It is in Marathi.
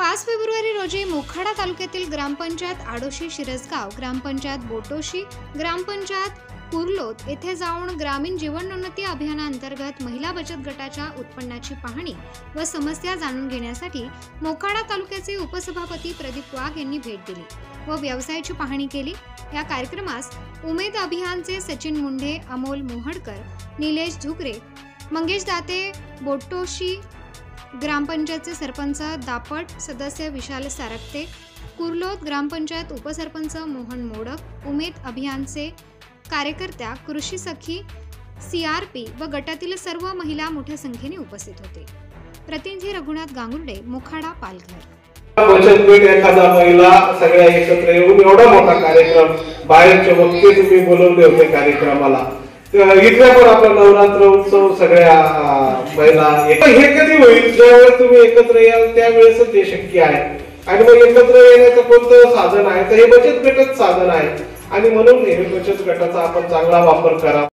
5 फेब्रुवारी रोजी मोखाडा तालुक्यातील ग्रामपंचायत आडोशी शिरसगाव, ग्रामपंचायत बोटोशी, ग्रामपंचायत कुर्लोत येथे जाऊन ग्रामीण जीवनोन्नती अभियानांतर्गत महिला बचत गटाच्या उत्पन्नाची पाहणी व समस्या जाणून घेण्यासाठी मोखाडा तालुक्याचे उपसभापती प्रदीप वाघ यांनी भेट दिली व व्यवसायाची पाहणी केली। या कार्यक्रमास उमेद अभियानचे सचिन मुंढे, अमोल मोहडकर, निलेश झुकरे, मंगेश दाते, बोटोशी ग्रामपंचायतचे सरपंच दापट, सदस्य विशाल सारकते, कुर्लोत ग्रामपंचायत उपसरपंच मोहन मोडक, उमेद अभियानचे कार्यकर्त्या, कृषी सखी, CRP व गटातील सर्व महिला मोठ्या संख्येने उपस्थित होते। प्रतिनिधी रघुनाथ गांगुर्डे, मोखाडा, पालघर। बचत गट एखादा महिला सगळ्या एकत्र येऊन एवढा मोठा कार्यक्रम बाहेरचे वक्ते तुम्ही बोलवले होते कार्यक्रमाला, इथला पण आपला नवरात्र उत्सव सगळ्या महिला हे कधी होईल? ज्यावेळेस तुम्ही एकत्र याल त्यावेळेस ते शक्य आहे। आणि मग एकत्र येण्याचं कोणतं साधन आहे? तर हे बचत गटच साधन आहे आणि म्हणून हे बचत गटाचा आपण चांगला वापर करा।